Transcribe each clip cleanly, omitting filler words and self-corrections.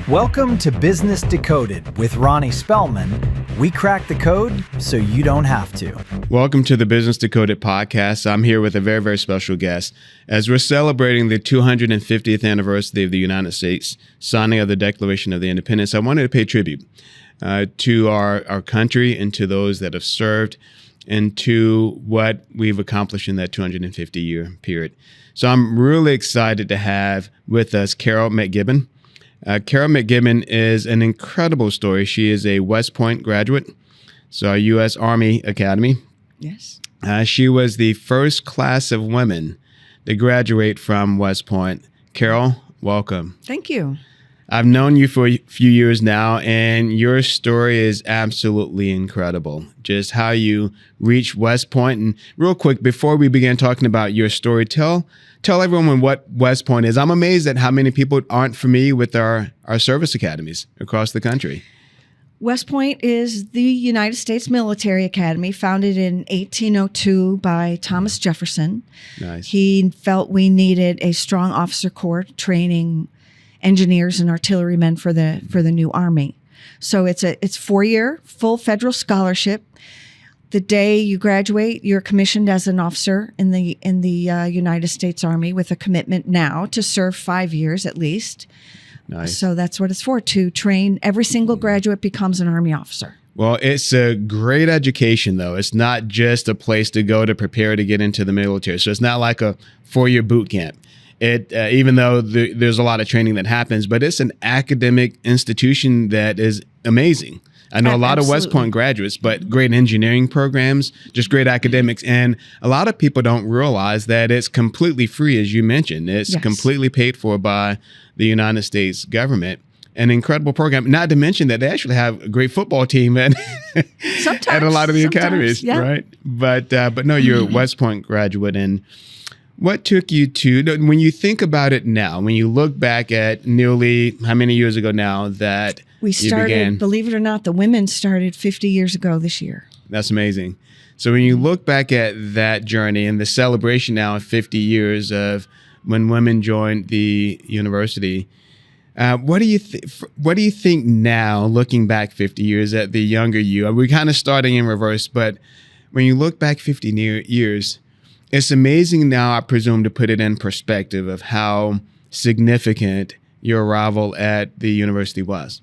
Welcome to Business Decoded with Ronnie Spellman. We crack the code so you don't have to. Welcome to the Business Decoded podcast. I'm here with a very, very special guest. As we're celebrating the 250th anniversary of the United States signing of the Declaration of Independence, I wanted to pay tribute to our country and to those that have served and to what we've accomplished in that 250-year period. So I'm really excited to have with us Carol MacGibbon. Carol MacGibbon is an incredible story. She is a West Point graduate, so our U.S. Army Academy. Yes. She was the first class of women to graduate from West Point. Carol, welcome. Thank you. I've known you for a few years now, and your story is absolutely incredible. Just how you reached West Point. And real quick, before we begin talking about your story, tell everyone what West Point is. I'm amazed at how many people aren't familiar with our service academies across the country. West Point is the United States Military Academy, founded in 1802 by Thomas Jefferson. Nice. He felt we needed a strong officer corps training engineers and artillerymen for the new Army. So it's 4-year full federal scholarship. The day you graduate, you're commissioned as an officer in the United States Army with a commitment now to serve 5 years at least. Nice. So that's what it's for, to train. Every single graduate becomes an Army officer. Well, it's a great education, though. It's not just a place to go to prepare to get into the military. So it's not like a 4-year boot camp. Even though there's a lot of training that happens, but it's an academic institution that is amazing. I know a lot of West Point graduates, but great engineering programs, just great academics. And a lot of people don't realize that it's completely free, as you mentioned. It's completely paid for by the United States government. An incredible program, not to mention that they actually have a great football team at a lot of the academies, yeah. Right? But no, you're a West Point graduate. And what took you to, when you think about it now, when you look back at nearly how many years ago now that we started, believe it or not, the women started 50 years ago this year. That's amazing. So when you look back at that journey and the celebration now of 50 years of when women joined the university, what do you think now, looking back 50 years at the younger you? We're kind of starting in reverse, but when you look back 50 years, it's amazing now, I presume, to put it in perspective of how significant your arrival at the university was.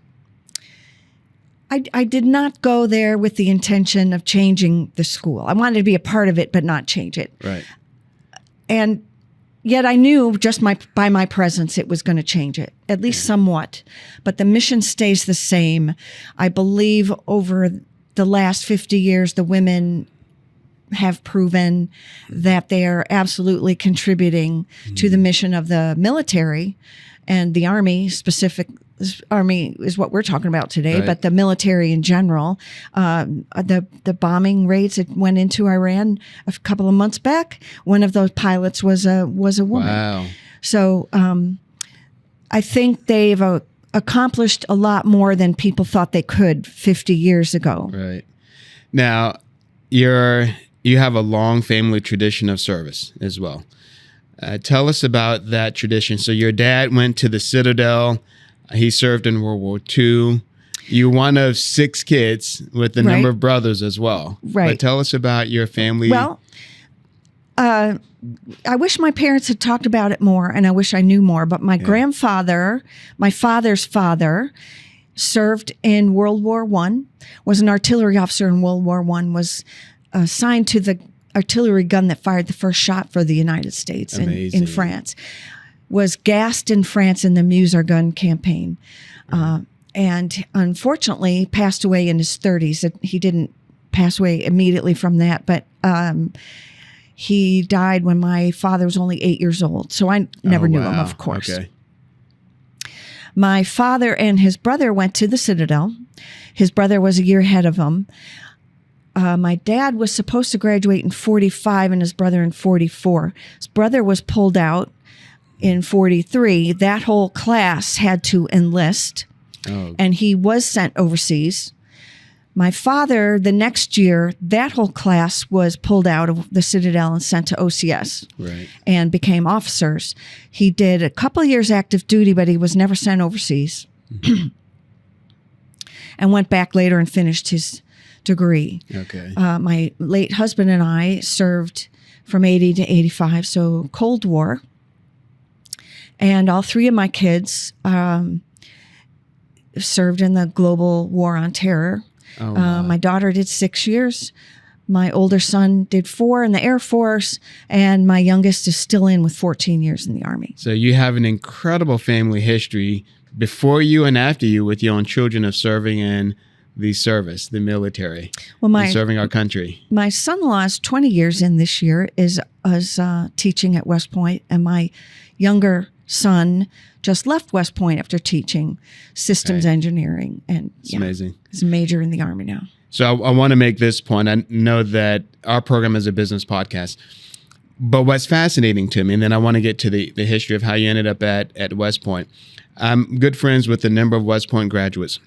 I did not go there with the intention of changing the school. I wanted to be a part of it, but not change it. Right. And yet I knew just by my presence it was going to change it, at least somewhat. But the mission stays the same. I believe over the last 50 years, the women have proven that they are absolutely contributing to the mission of the military and the Army. Army is what we're talking about today, right. But the military in general, the bombing raids that went into Iran a couple of months back, one of those pilots was a woman. Wow. So I think they've accomplished a lot more than people thought they could 50 years ago. Right. Now, you have a long family tradition of service as well. Tell us about that tradition. So your dad went to the Citadel. He served in World War II. You're one of 6 kids with a number of brothers as well. Right. But tell us about your family. Well, I wish my parents had talked about it more, and I wish I knew more. But my grandfather, my father's father, served in World War I, was an artillery officer in World War I, was assigned to the artillery gun that fired the first shot for the United States in France. Was gassed in France in the Meuse gun campaign. And unfortunately passed away in his 30s. He didn't pass away immediately from that, but he died when my father was only 8 years old. So I never knew him, of course. Okay. My father and his brother went to the Citadel. His brother was a year ahead of him. My dad was supposed to graduate in 45 and his brother in 44. His brother was pulled out in 43. That whole class had to enlist, and he was sent overseas. My father, the next year, that whole class was pulled out of the Citadel and sent to OCS and became officers. He did a couple of years active duty, but he was never sent overseas. and went back later and finished his degree. Okay. My late husband and I served from 80 to 85, so Cold War. And all three of my kids served in the global war on terror. Oh, wow. My daughter did 6 years. My older son did 4 in the Air Force, and my youngest is still in with 14 years in the Army. So you have an incredible family history before you and after you with your own children of serving in the service, the military, and serving our country. My son-in-law is 20 years in this year, is teaching at West Point, and my younger son just left West Point after teaching systems engineering, and it's amazing. He's a major in the Army now. So I want to make this point. I know that our program is a business podcast, but what's fascinating to me, and then I want to get to the history of how you ended up at West Point. I'm good friends with a number of West Point graduates.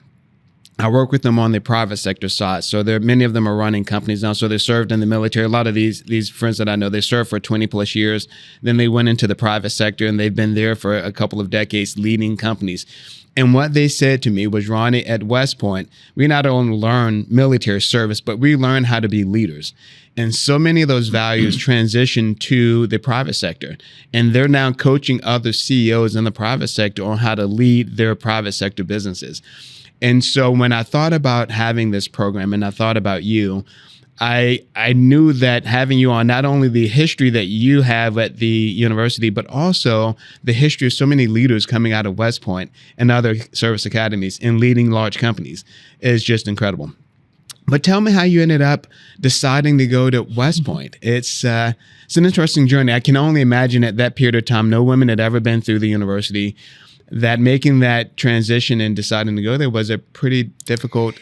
I work with them on the private sector side. So many of them are running companies now. So they served in the military. A lot of these friends that I know, they served for 20 plus years. Then they went into the private sector and they've been there for a couple of decades leading companies. And what they said to me was, Ronnie, at West Point, we not only learn military service, but we learn how to be leaders. And so many of those values transition to the private sector. And they're now coaching other CEOs in the private sector on how to lead their private sector businesses. And so when I thought about having this program and I thought about you, I knew that having you on, not only the history that you have at the university, but also the history of so many leaders coming out of West Point and other service academies and leading large companies is just incredible. But tell me how you ended up deciding to go to West Point. It's an interesting journey. I can only imagine at that period of time, no women had ever been through the university, that making that transition and deciding to go there was a pretty difficult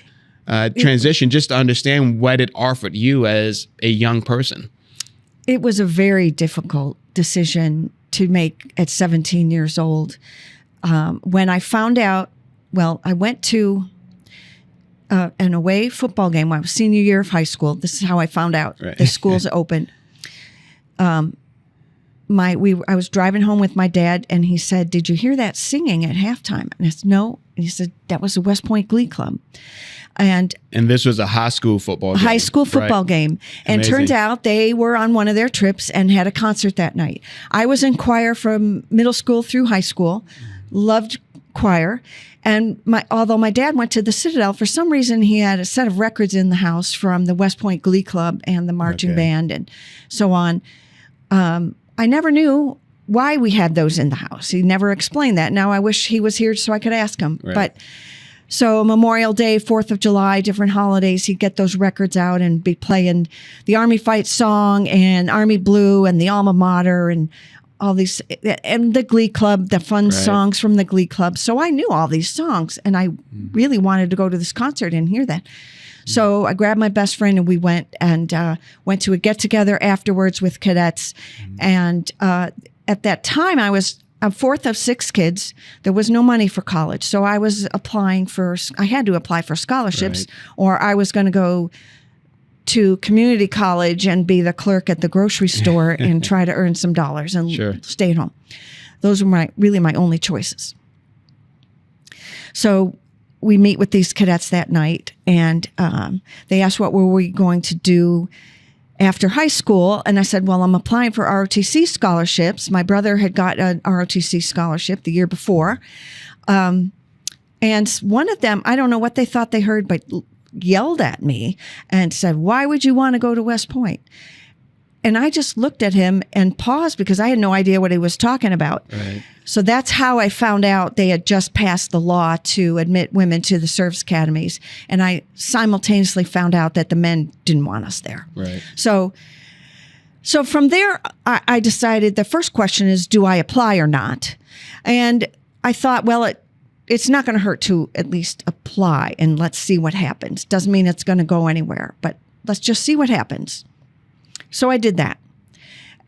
transition, just to understand what it offered you as a young person. It was a very difficult decision to make at 17 years old. When I found out, I went to an away football game when I was senior year of high school. This is how I found out the schools opened. I was driving home with my dad, and he said, "Did you hear that singing at halftime?" And I said, "No." And he said, "That was the West Point Glee Club." And this was a high school football game. High school football game. And Amazing. Turns out they were on one of their trips and had a concert that night. I was in choir from middle school through high school, loved choir. And although my dad went to the Citadel, for some reason he had a set of records in the house from the West Point Glee Club and the marching band and so on. I never knew why we had those in the house. He never explained that. Now I wish he was here so I could ask him. Right. But so Memorial Day, 4th of July, different holidays, he'd get those records out and be playing the Army Fight Song and Army Blue and the Alma Mater and all these, and the Glee Club, the fun songs from the Glee Club. So I knew all these songs, and I really wanted to go to this concert and hear that. So I grabbed my best friend and we went to a get-together afterwards with cadets. And at that time, I was a fourth of 6 kids. There was no money for college. So I was I had to apply for scholarships, or I was going to go to community college and be the clerk at the grocery store and try to earn some dollars and stay at home. Those were really my only choices. So we meet with these cadets that night, and they asked what were we going to do after high school. And I said, well, I'm applying for ROTC scholarships. My brother had got an ROTC scholarship the year before. And one of them, I don't know what they thought they heard, but yelled at me and said, "Why would you want to go to West Point?" And I just looked at him and paused because I had no idea what he was talking about. Right. So that's how I found out they had just passed the law to admit women to the service academies. And I simultaneously found out that the men didn't want us there. Right. So from there, I decided the first question is, do I apply or not? And I thought, well, it's not going to hurt to at least apply, and let's see what happens. Doesn't mean it's going to go anywhere, but let's just see what happens. So I did that.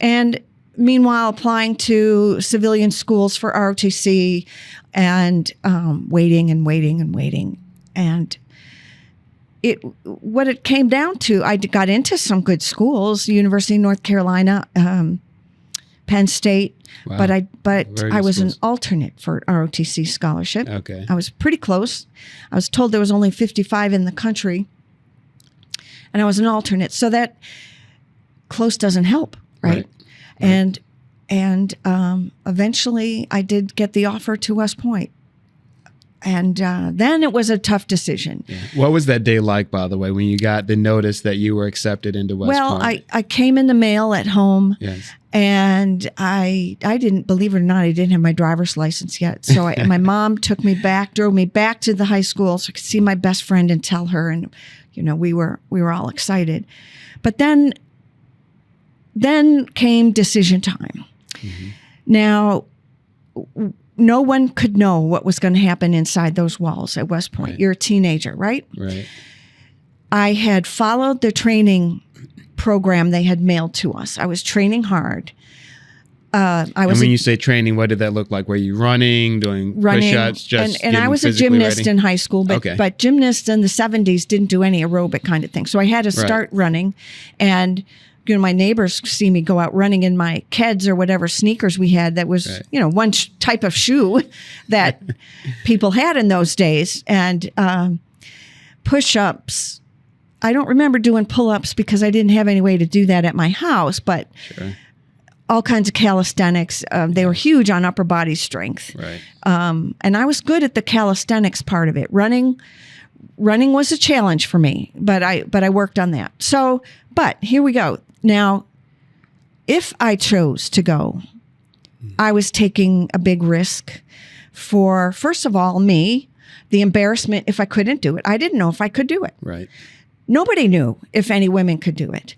And meanwhile, applying to civilian schools for ROTC and waiting. And what it came down to, I got into some good schools, University of North Carolina, Penn State, Wow. but Very I good was an schools. alternate for ROTC scholarship. Okay. I was pretty close. I was told there was only 55 in the country, and I was an alternate. So that close doesn't help, right? And eventually I did get the offer to West Point. And then it was a tough decision. Yeah. What was that day like, by the way, when you got the notice that you were accepted into West Point? Well, I came in the mail at home, Yes. and I didn't, believe it or not, I didn't have my driver's license yet. So my mom took me back, drove me back to the high school so I could see my best friend and tell her. And, we were all excited. But then came decision time. Mm-hmm. Now, no one could know what was going to happen inside those walls at West Point. Right. You're a teenager, right? Right. I had followed the training program they had mailed to us. I was training hard. And when you say training, what did that look like? Were you running, doing push-ups, just and I was a gymnast in high school, but gymnasts in the 70s didn't do any aerobic kind of thing. So I had to start running, and my neighbors see me go out running in my Keds or whatever sneakers we had that was, one type of shoe that people had in those days. And push-ups. I don't remember doing pull-ups because I didn't have any way to do that at my house, but all kinds of calisthenics. They were huge on upper body strength. Right. And I was good at the calisthenics part of it. Running was a challenge for me, but I worked on that. So, but here we go. Now, if I chose to go, I was taking a big risk for, first of all, me, the embarrassment if I couldn't do it. I didn't know if I could do it. Right. Nobody knew if any women could do it.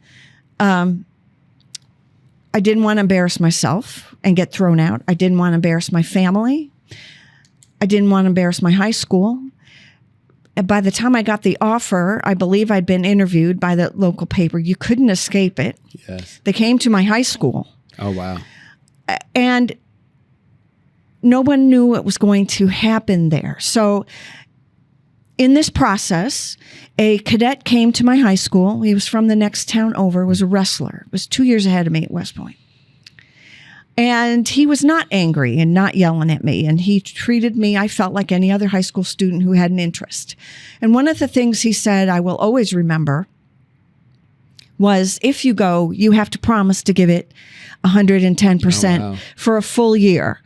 I didn't want to embarrass myself and get thrown out. I didn't want to embarrass my family. I didn't want to embarrass my high school. And by the time I got the offer, I believe I'd been interviewed by the local paper. You couldn't escape it. Yes. They came to my high school. Oh, wow. And no one knew what was going to happen there. So in this process, a cadet came to my high school. He was from the next town over, was a wrestler, was 2 years ahead of me at West Point. And he was not angry and not yelling at me. And he treated me, I felt, like any other high school student who had an interest. And one of the things he said I will always remember was, if you go, you have to promise to give it 110% for a full year.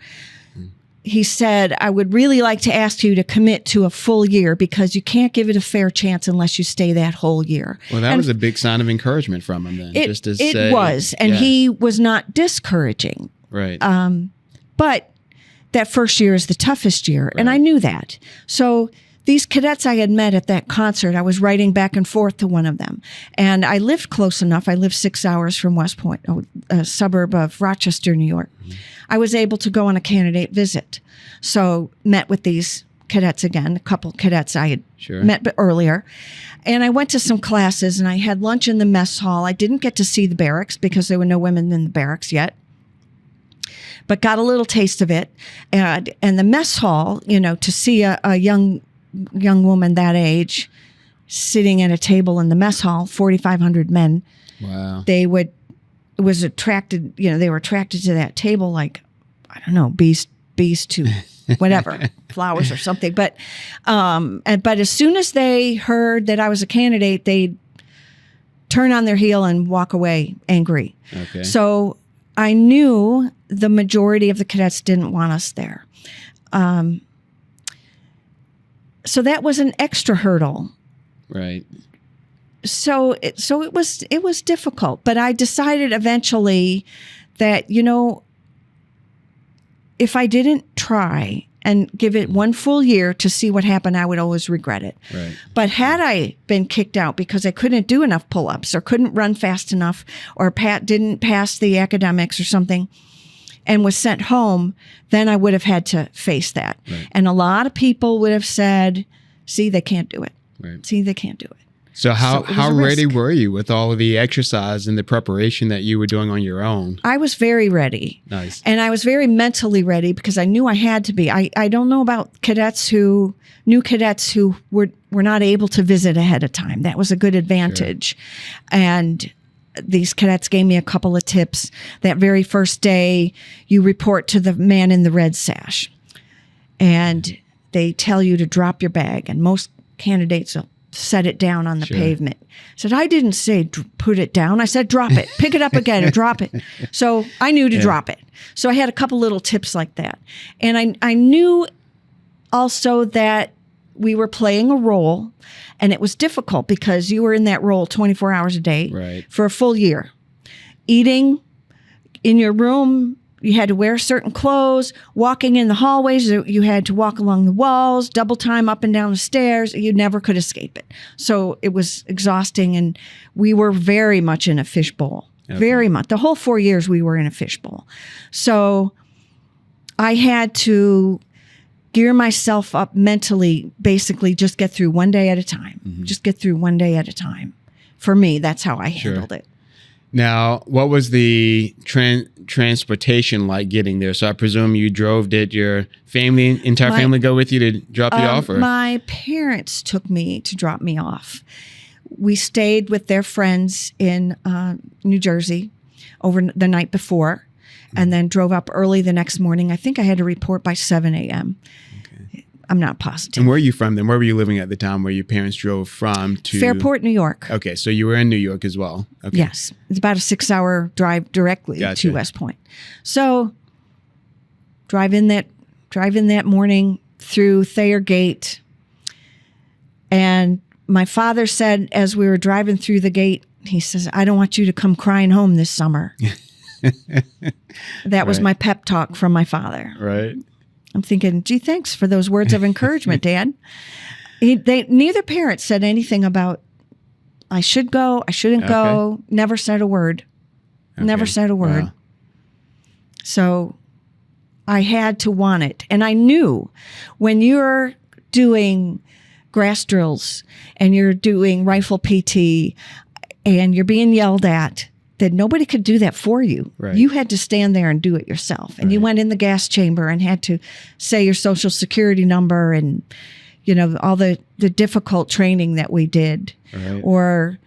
He said, I would really like to ask you to commit to a full year because you can't give it a fair chance unless you stay that whole year. Well, that was a big sign of encouragement from him then. It was. And he was not discouraging. Right. But that first year is the toughest year. Right. And I knew that. So these cadets I had met at that concert, I was riding back and forth to one of them. And I lived close enough. I lived 6 hours from West Point, a suburb of Rochester, New York. Mm-hmm. I was able to go on a candidate visit. So met with these cadets again, a couple cadets I had met earlier. And I went to some classes and I had lunch in the mess hall. I didn't get to see the barracks because there were no women in the barracks yet, but got a little taste of it. And the mess hall, to see a young woman that age sitting at a table in the mess hall, 4,500 men. Wow. They were attracted to that table like, I don't know, bees to whatever, flowers or something. But as soon as they heard that I was a candidate, they'd turn on their heel and walk away angry. Okay. So I knew the majority of the cadets didn't want us there. So that was an extra hurdle. Right. So it was difficult, but I decided eventually that, if I didn't try and give it one full year to see what happened, I would always regret it. Right. But had I been kicked out because I couldn't do enough pull-ups or couldn't run fast enough or didn't pass the academics or something and was sent home, then I would have had to face that. Right. And a lot of people would have said, see, they can't do it. Right. See, they can't do it. So how ready were you with all of the exercise and the preparation that you were doing on your own? I was very ready. Nice. And I was very mentally ready because I knew I had to be. I don't know about new cadets who were not able to visit ahead of time. That was a good advantage. Sure. And these cadets gave me a couple of tips. That very first day, you report to the man in the red sash, and they tell you to drop your bag, and most candidates will set it down on the pavement. I said, I didn't say put it down. I said, drop it, pick it up again, or drop it. So I knew to drop it. So I had a couple little tips like that. And I knew also that we were playing a role, and it was difficult because you were in that role 24 hours a day for a full year. Eating in your room, you had to wear certain clothes. Walking in the hallways, you had to walk along the walls, double time up and down the stairs. You never could escape it. So it was exhausting, and we were very much in a fishbowl. Very much. The whole 4 years we were in a fishbowl. So I had to gear myself up mentally, basically just get through one day at a time. Just get through one day at a time. For me, that's how I handled it. Now, what was the transportation like getting there? So I presume you drove. Did your entire family go with you to drop you off? Or? My parents took me to drop me off. We stayed with their friends in New Jersey over the night before, and then drove up early the next morning. I think I had to report by 7 a.m. I'm not positive. And where are you from then? Where were you living at the time where your parents drove from to? Fairport, New York. Okay, so you were in New York as well. Okay. Yes. It's about a 6-hour drive directly to West Point. So drive in that morning through Thayer Gate. And my father said, as we were driving through the gate, he says, I don't want you to come crying home this summer. That was my pep talk from my father. Right. I'm thinking, gee, thanks for those words of encouragement, Dad. Neither parent said anything about I should go, I shouldn't go. Never said a word. Never said a word. Wow. So I had to want it. And I knew when you're doing grass drills and you're doing rifle PT and you're being yelled at, that nobody could do that for you. Right. You had to stand there and do it yourself. And you went in the gas chamber and had to say your social security number and, all the difficult training that we did. Right. Or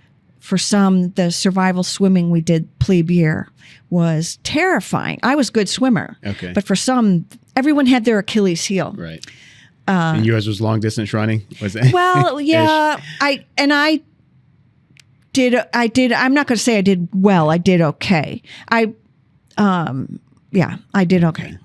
for some, the survival swimming we did plebe year was terrifying. I was a good swimmer. Okay. But for some, everyone had their Achilles heel. Right. And yours was long distance running? Was it? Well, yeah. I did. I'm not going to say I did well. I did okay. I did okay.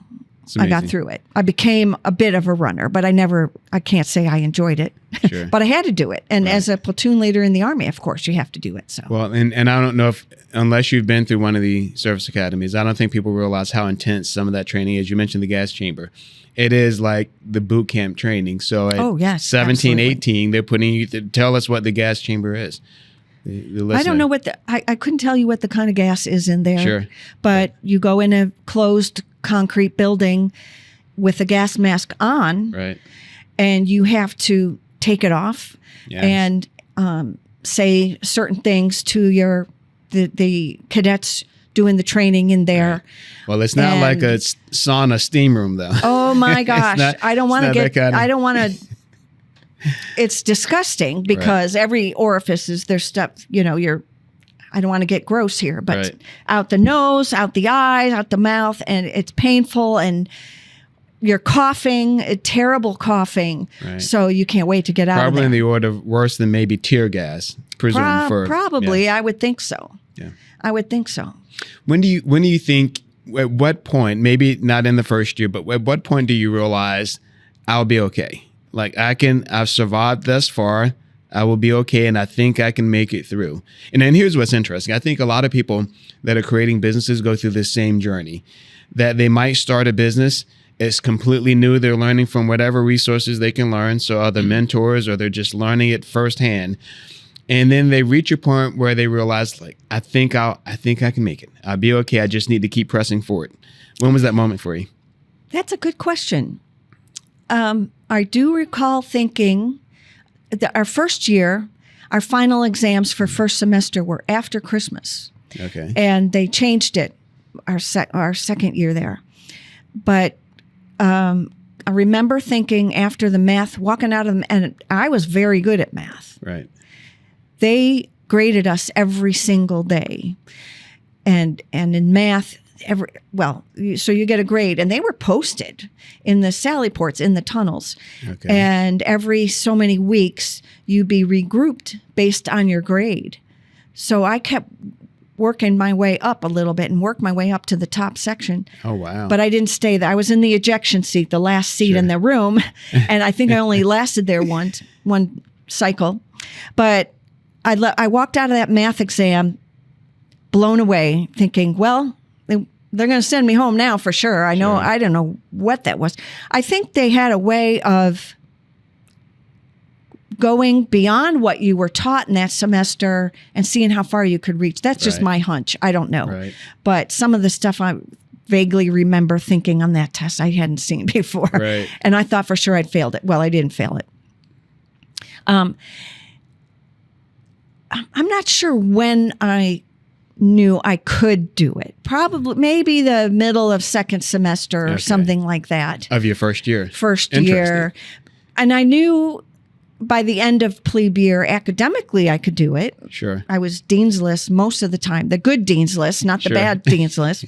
I got through it. I became a bit of a runner, but I can't say I enjoyed it. Sure. But I had to do it. And as a platoon leader in the Army, of course, you have to do it. So well, and I don't know unless you've been through one of the service academies, I don't think people realize how intense some of that training is. You mentioned the gas chamber. It is like the boot camp training. So at 17, 18, they're putting you to tell us what the gas chamber is. I don't know I couldn't tell you what the kind of gas is in there. Sure. But you go in a closed concrete building with a gas mask on. Right. And you have to take it off and say certain things to the cadets doing the training in there. Right. Well, it's not like a sauna steam room though. Oh my gosh. I don't want to it's disgusting because every orifice is there's stuff, I don't want to get gross here, but out the nose, out the eyes, out the mouth, and it's painful and you're coughing, terrible coughing. Right. So you can't wait to get out of there. Probably in the order of worse than maybe tear gas, probably. I would think so. Yeah. I would think so. When do you think, at what point, maybe not in the first year, but at what point do you realize I'll be okay? Like I've survived thus far. I will be okay, and I think I can make it through. And then here's what's interesting. I think a lot of people that are creating businesses go through this same journey, that they might start a business. It's completely new. They're learning from whatever resources they can learn. So other mentors, or they're just learning it firsthand. And then they reach a point where they realize, like, I think I can make it. I'll be okay. I just need to keep pressing forward. When was that moment for you? That's a good question. I do recall thinking that our first year, our final exams for first semester were after Christmas. Okay. And they changed it our second year there. But I remember thinking after the math, walking out of them, and I was very good at math. Right. They graded us every single day. And in math, so you get a grade, and they were posted in the Sally ports in the tunnels. Okay. And every so many weeks, you'd be regrouped based on your grade. So I kept working my way up a little bit and worked my way up to the top section. Oh, wow. But I didn't stay there. I was in the ejection seat, the last seat in the room. And I think I only lasted there one cycle. But I walked out of that math exam blown away, thinking, well, they're going to send me home now for sure. I know. I don't know what that was. I think they had a way of going beyond what you were taught in that semester and seeing how far you could reach. That's just my hunch. I don't know. Right. But some of the stuff I vaguely remember thinking on that test I hadn't seen before. Right. And I thought for sure I'd failed it. Well, I didn't fail it. I'm not sure when I knew I could do it. Probably maybe the middle of second semester or something like that. Of your first year. First year. And I knew by the end of plebe year, academically, I could do it. Sure. I was Dean's List most of the time. The good Dean's List, not the bad Dean's List.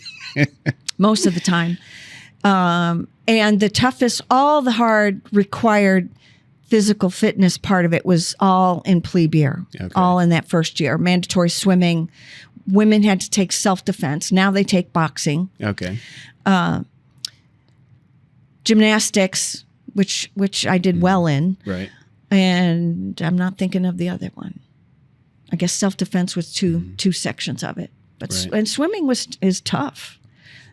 Most of the time. And the toughest, all the hard required physical fitness part of it was all in plebe year. All in that first year. Mandatory swimming. Women had to take self-defense. Now they take boxing. Okay. Gymnastics, which I did well in. Right. And I'm not thinking of the other one. I guess self-defense was two sections of it. But and swimming is tough.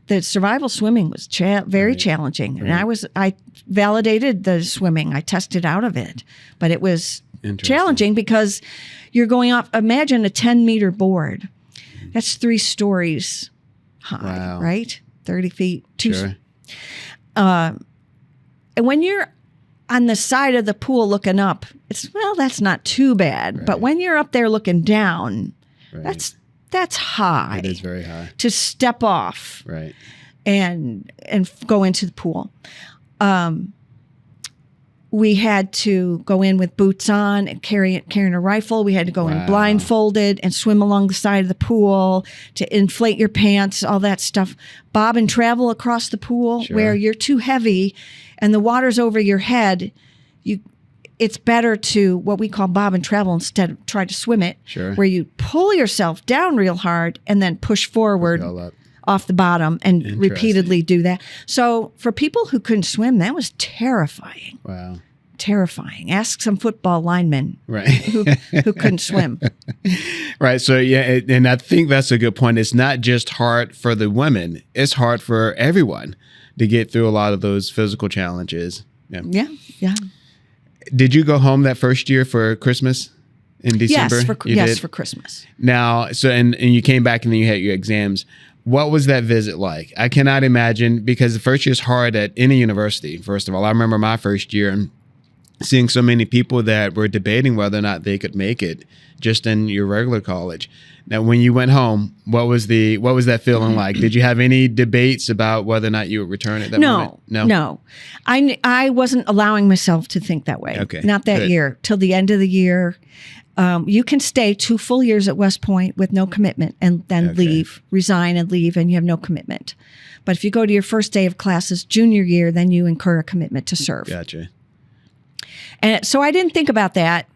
The survival swimming was very challenging. And I validated the swimming. I tested out of it. But it was challenging because you're going off, imagine a 10-meter board. That's 3 stories high, right? 30 feet. And when you're on the side of the pool looking up, that's not too bad. Right. But when you're up there looking down, that's high. It is very high. To step off. Right. And go into the pool. We had to go in with boots on and carrying a rifle. We had to go in blindfolded and swim along the side of the pool to inflate your pants, all that stuff. Bob and travel across the pool where you're too heavy and the water's over your head. It's better to what we call bob and travel instead of try to swim it, where you pull yourself down real hard and then push forward off the bottom and repeatedly do that. So for people who couldn't swim, that was terrifying. Wow. Terrifying. Ask some football linemen who couldn't swim. Right. So, and I think that's a good point. It's not just hard for the women. It's hard for everyone to get through a lot of those physical challenges. Yeah. Did you go home that first year for Christmas in December? Yes, for Christmas. Now, so and you came back and then you had your exams. What was that visit like? I cannot imagine, because the first year is hard at any university. First of all, I remember my first year and seeing so many people that were debating whether or not they could make it just in your regular college. Now, when you went home, what was that feeling like? Did you have any debates about whether or not you would return at that moment? No. I wasn't allowing myself to think that way. Okay. Not that year. Till the end of the year. You can stay 2 full years at West Point with no commitment and then resign and leave, and you have no commitment. But if you go to your first day of classes, junior year, then you incur a commitment to serve. Gotcha. And so I didn't think about that.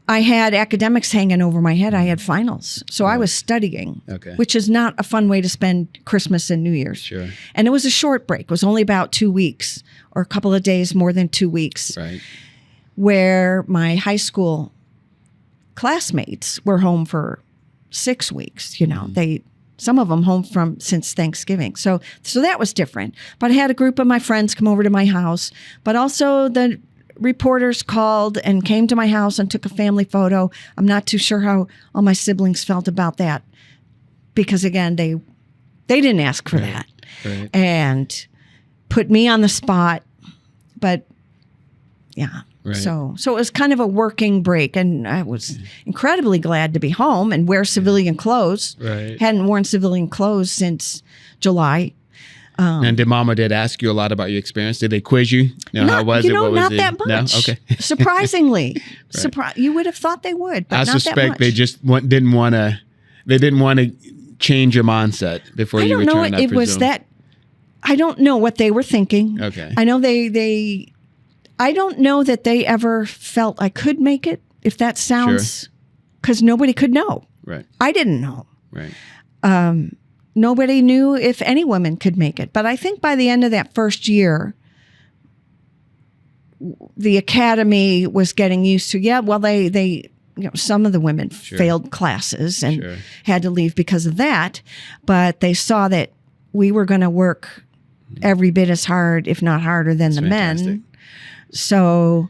I had academics hanging over my head. I had finals. So I was studying, which is not a fun way to spend Christmas and New Year's. Sure. And it was a short break. It was only about 2 weeks or a couple of days more than 2 weeks. Right. Where my high school classmates were home for 6 weeks. Some of them home since Thanksgiving. So that was different. But I had a group of my friends come over to my house, but also the reporters called and came to my house and took a family photo. I'm not too sure how all my siblings felt about that, because again, they didn't ask for that and put me on the spot. But yeah. Right. So it was kind of a working break, and I was incredibly glad to be home and wear civilian clothes. Right. Hadn't worn civilian clothes since July. And did Mom or Dad ask you a lot about your experience? Did they quiz you? How was it? What was not it? that much. No? Okay. Surprisingly, you would have thought they would, but I not that much. suspect they just didn't want to change your mindset before you returned. I don't know. It was that. I don't know what they were thinking. Okay. I know I don't know that they ever felt I could make it. If that sounds, because nobody could know. Right. I didn't know. Right. Nobody knew if any woman could make it. But I think by the end of that first year, the academy was getting used to, they some of the women failed classes and had to leave because of that. But they saw that we were going to work every bit as hard, if not harder, than the men. So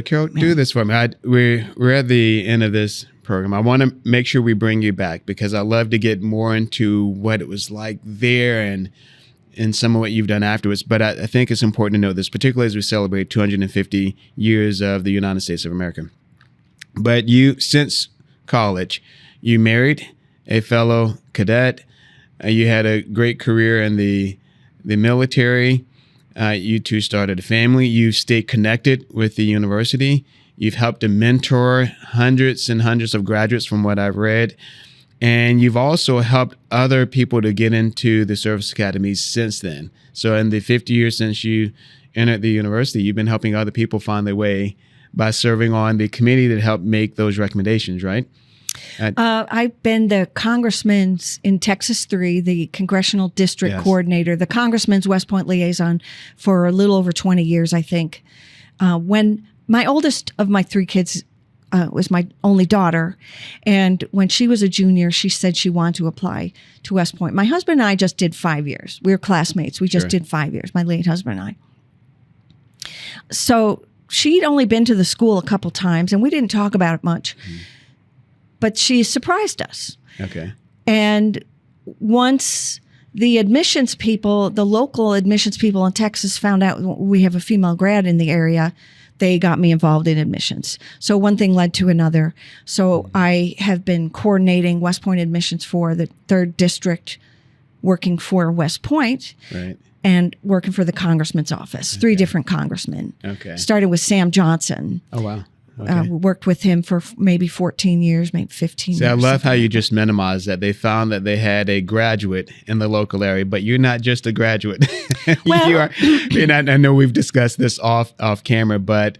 Carol, do this for me. We're at the end of this program. I want to make sure we bring you back because I love to get more into what it was like there and some of what you've done afterwards. But I think it's important to know this, particularly as we celebrate 250 years of the United States of America. But you, since college, you married a fellow cadet. You had a great career in the military. You two started a family. You stayed connected with the university. You've helped to mentor hundreds and hundreds of graduates from what I've read. And you've also helped other people to get into the service academies since then. So in the 50 years since you entered the university, you've been helping other people find their way by serving on the committee that helped make those recommendations, right? I've been the congressman's in Texas 3, the congressional district coordinator, the congressman's West Point liaison for a little over 20 years, I think. When my oldest of my 3 kids was my only daughter, and when she was a junior, she said she wanted to apply to West Point. My husband and I just did 5 years. We were classmates. We just did 5 years, my late husband and I. So she'd only been to the school a couple times, and we didn't talk about it much. But she surprised us. Okay. And once the admissions people, the local admissions people in Texas found out we have a female grad in the area, they got me involved in admissions. So one thing led to another. So I have been coordinating West Point admissions for the 3rd District, working for West Point. Right. And working for the congressman's office, 3 different congressmen. Okay. Started with Sam Johnson. Oh, wow. Okay. Worked with him for maybe 14 years, maybe 15 years. I love how you just minimized that. They found that they had a graduate in the local area, but you're not just a graduate. Well, you are. And I know we've discussed this off camera, but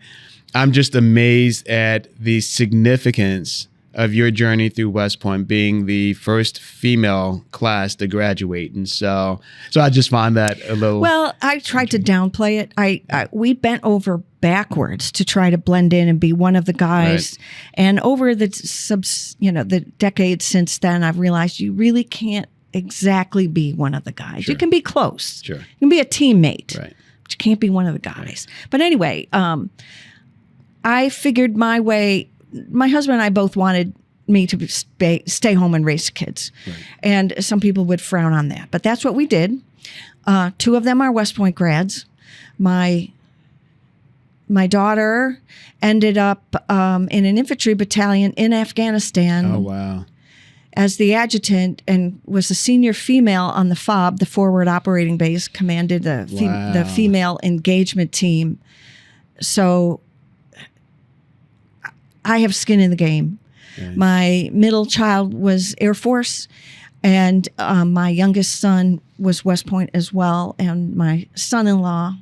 I'm just amazed at the significance of your journey through West Point, being the first female class to graduate. And so I just find that a little... Well, I tried to downplay it. We bent over backwards to try to blend in and be one of the guys. Right. And over the decades since then, I've realized you really can't exactly be one of the guys. Sure. You can be close. Sure. You can be a teammate. Right. But you can't be one of the guys. Right. But anyway, I figured my way... My husband and I both wanted me to stay home and raise kids. Right. And some people would frown on that. But that's what we did. 2 of them are West Point grads. My daughter ended up in an infantry battalion in Afghanistan. Oh, wow. As the adjutant, and was a senior female on the FOB, the Forward Operating Base, commanded the female engagement team. So I have skin in the game. Right. My middle child was Air Force, and my youngest son was West Point as well, and my son-in-law.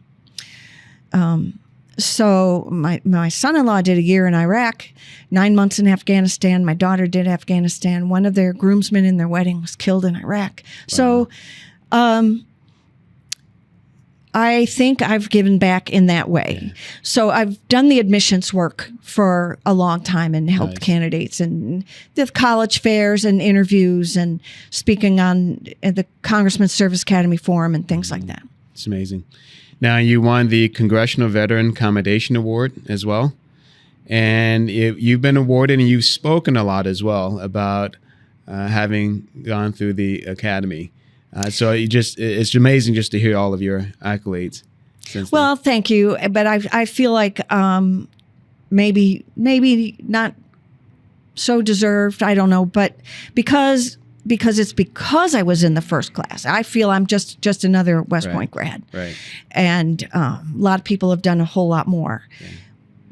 So my son-in-law did a year in Iraq, 9 months in Afghanistan. My daughter did Afghanistan. One of their groomsmen in their wedding was killed in Iraq. Wow. So I think I've given back in that way. Yeah. So I've done the admissions work for a long time and helped candidates and the college fairs and interviews and speaking on the Congressman's Service Academy Forum and things like that. It's amazing. Now, you won the Congressional Veteran Commendation Award as well. And you've been awarded and you've spoken a lot as well about having gone through the academy. So it's amazing just to hear all of your accolades. Well, thank you. But I feel like maybe not so deserved. I don't know. But because because I was in the first class. I feel I'm just another West Point grad. Right. And a lot of people have done a whole lot more. Yeah.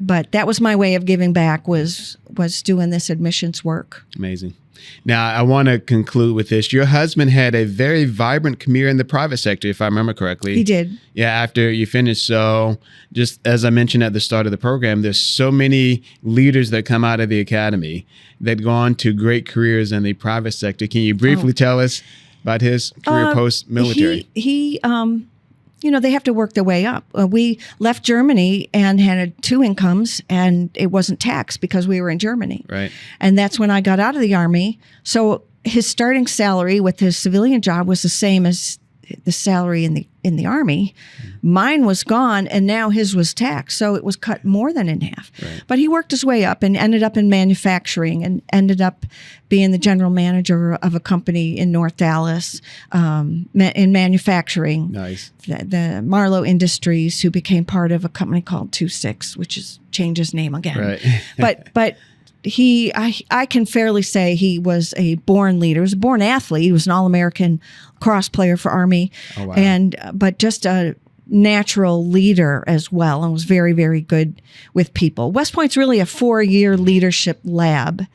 But that was my way of giving back, was doing this admissions work. Amazing. Now, I want to conclude with this. Your husband had a very vibrant career in the private sector, if I remember correctly. He did. Yeah, after you finished. So just as I mentioned at the start of the program, there's so many leaders that come out of the academy that go on to great careers in the private sector. Can you briefly tell us about his career post-military? He they have to work their way up. We left Germany and had 2 incomes, and it wasn't taxed because we were in Germany. Right. And that's when I got out of the Army. So his starting salary with his civilian job was the same as the salary in the Army. Mine was gone, and now his was taxed, so it was cut more than in half. Right. But he worked his way up and ended up in manufacturing, and ended up being the general manager of a company in North Dallas in manufacturing. Nice. The Marlowe Industries, who became part of a company called 26, which is changed his name again. Right. But I can fairly say he was a born leader. He was a born athlete. He was an All-American lacrosse player for Army, oh, wow. But just a natural leader as well, and was very, very good with people. West Point's really a 4-year leadership lab.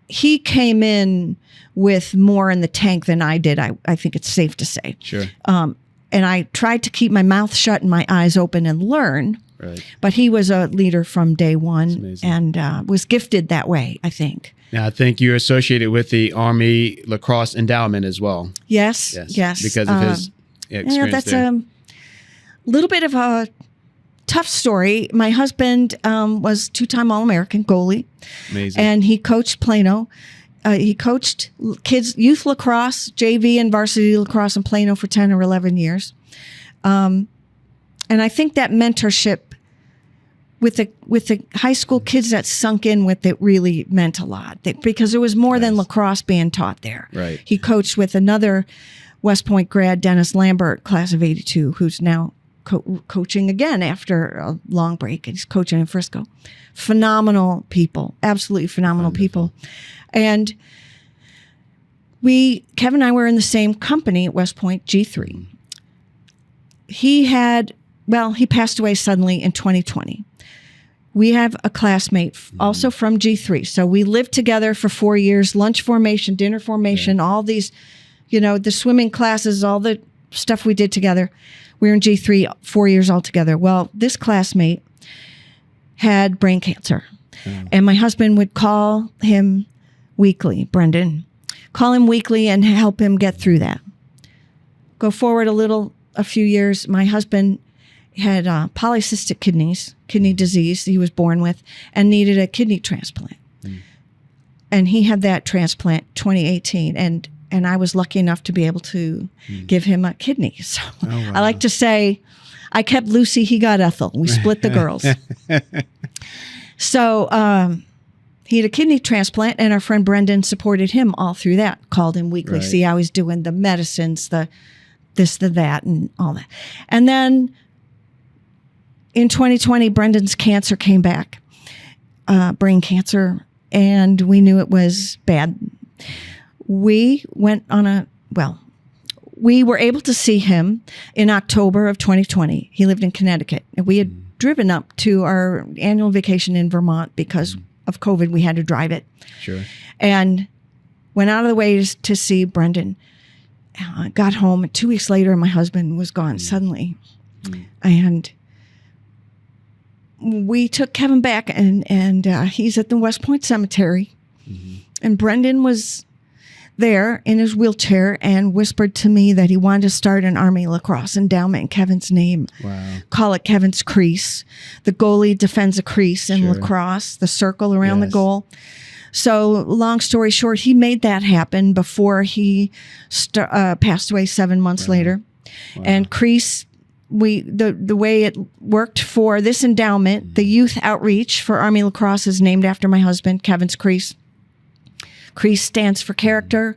He came in with more in the tank than I did, I think it's safe to say. Sure. And I tried to keep my mouth shut and my eyes open and learn. Right. But he was a leader from day one, and was gifted that way, I think. Now, I think you're associated with the Army Lacrosse Endowment as well. Yes. Because of his experience that's there. A little bit of a tough story. My husband was 2-time All-American goalie. Amazing. And he coached Plano. He coached kids, youth lacrosse, JV and varsity lacrosse in Plano for 10 or 11 years. And I think that mentorship with the high school kids that sunk in with it really meant a lot, because there was more than lacrosse being taught there. Right. He coached with another West Point grad, Dennis Lambert, class of 82, who's now coaching again after a long break. He's coaching in Frisco. Phenomenal people, absolutely phenomenal people. And Kevin and I were in the same company at West Point, G3. He passed away suddenly in 2020. We have a classmate also from G3. So we lived together for 4 years, lunch formation, dinner formation, all these, the swimming classes, all the stuff we did together. We were in G3 4 years altogether. Well, this classmate had brain cancer. And my husband would call him weekly, Brendan, call him weekly and help him get through that. Go forward a few years, my husband had polycystic kidney disease he was born with, and needed a kidney transplant. And he had that transplant 2018, and I was lucky enough to be able to give him a kidney. So I like to say, I kept Lucy, he got Ethel. We split the girls. So he had a kidney transplant, and our friend Brendan supported him all through that, called him weekly, see how he's doing, the medicines, the this, the that, and all that. And then in 2020, Brendan's cancer came back, brain cancer, and we knew it was bad. We went on we were able to see him in October of 2020. He lived in Connecticut, and we had driven up to our annual vacation in Vermont because of COVID. We had to drive it. Sure. And went out of the way to see Brendan. Got home, and 2 weeks later, my husband was gone suddenly. And we took Kevin back, and he's at the West Point Cemetery. And Brendan was there in his wheelchair and whispered to me that he wanted to start an Army lacrosse endowment in Kevin's name. Wow. Call it Kevin's Crease. The goalie defends a crease in lacrosse, the circle around the goal. So long story short, he made that happen before he passed away 7 months later. Wow. And Crease, the way it worked for this endowment, the youth outreach for Army lacrosse is named after my husband, Kevin's Crease. Crease stands for character,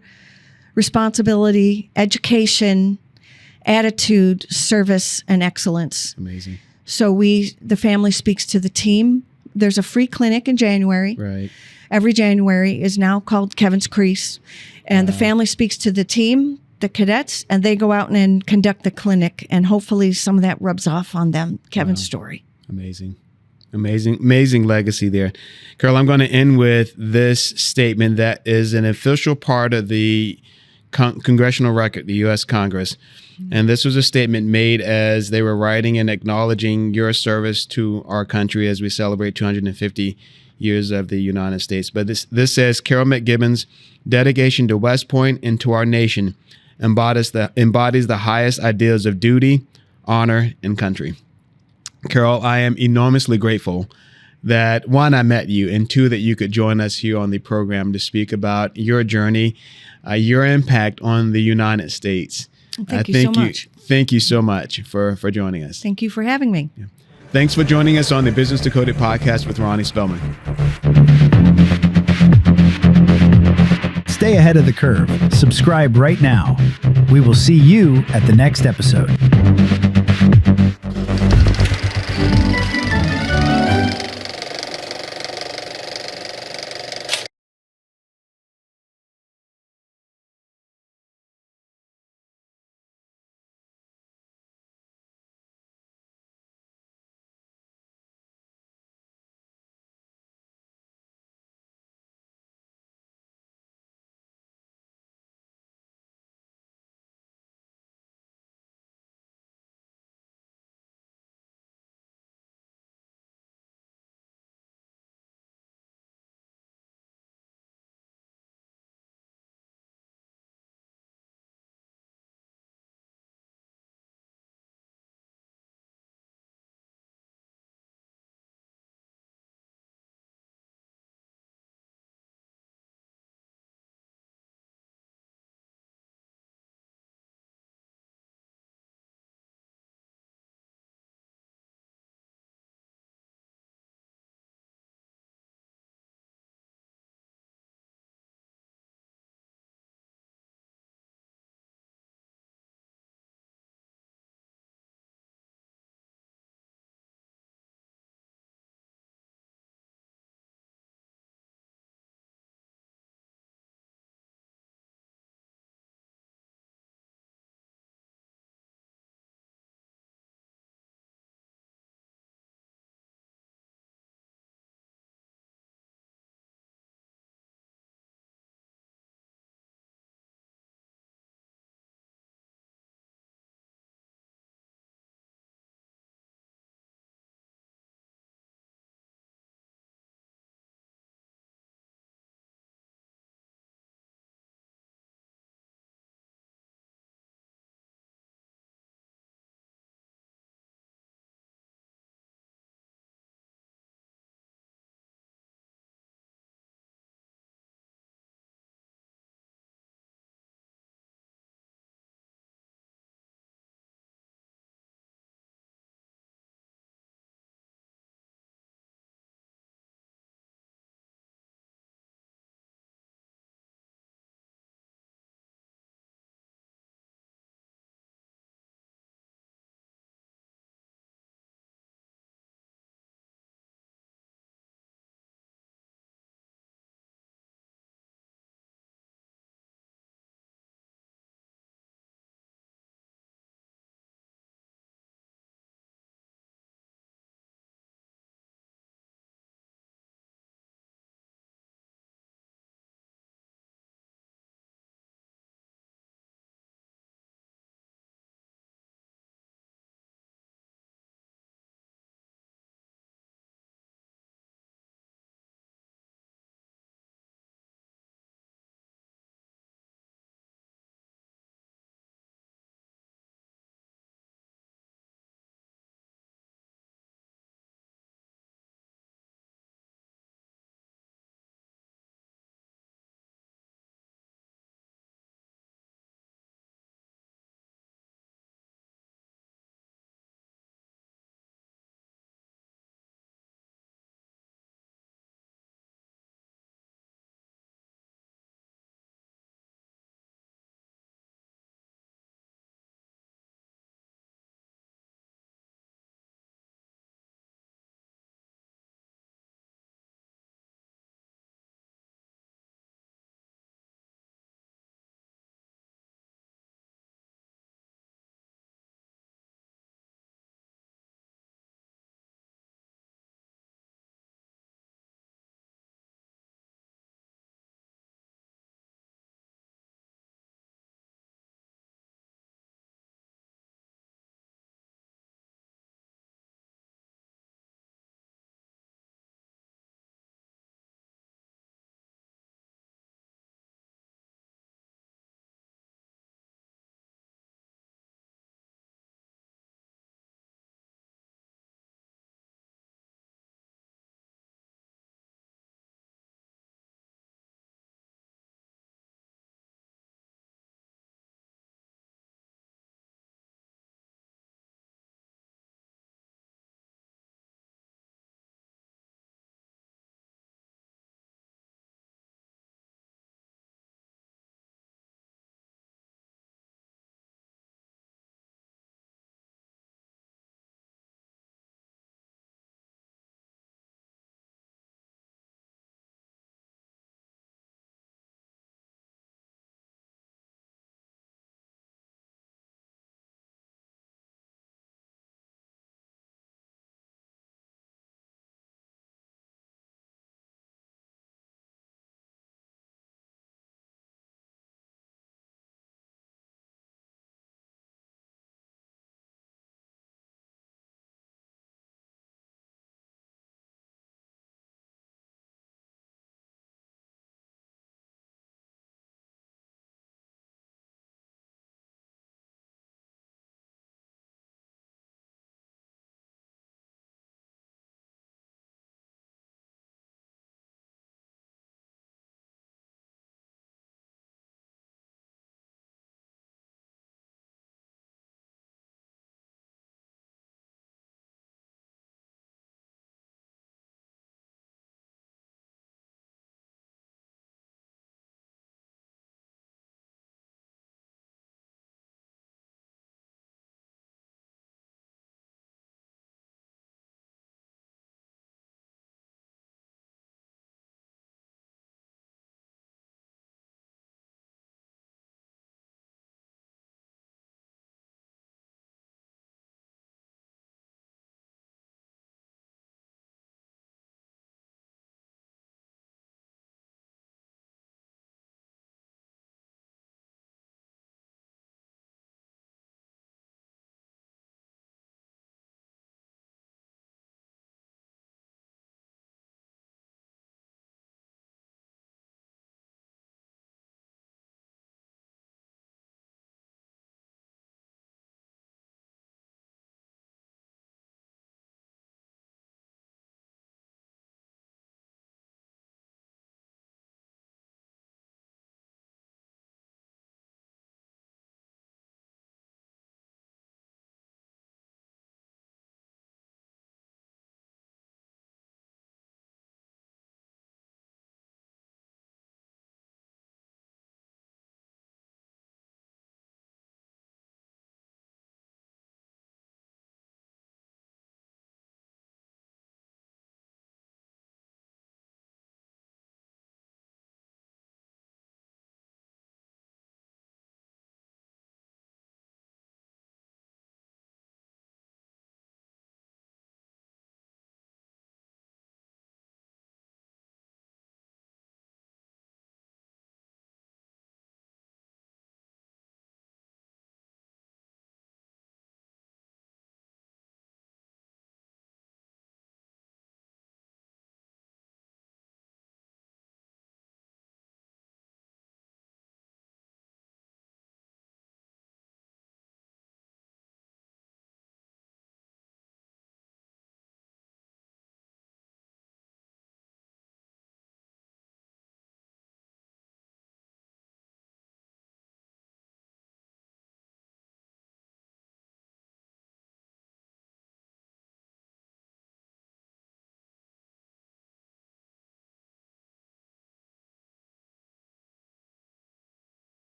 responsibility, education, attitude, service, and excellence. Amazing. So the family speaks to the team. There's a free clinic in January. Right. every January is now called Kevin's Crease. And the family speaks to the team, the cadets, and they go out and conduct the clinic. And hopefully some of that rubs off on them. Kevin's story. Amazing legacy there. Carol, I'm going to end with this statement that is an official part of the congressional record, the U.S. Congress. And this was a statement made as they were writing and acknowledging your service to our country as we celebrate 250 years of the United States. But this says, Carol MacGibbon's dedication to West Point and to our nation embodies the highest ideals of duty, honor, and country. Carol, I am enormously grateful that, one, I met you, and two, that you could join us here on the program to speak about your journey, your impact on the United States. Thank you so much. Thank you so much for joining us. Thank you for having me. Yeah. Thanks for joining us on the Business Decoded podcast with Ronnie Spellman. Stay ahead of the curve. Subscribe right now. We will see you at the next episode.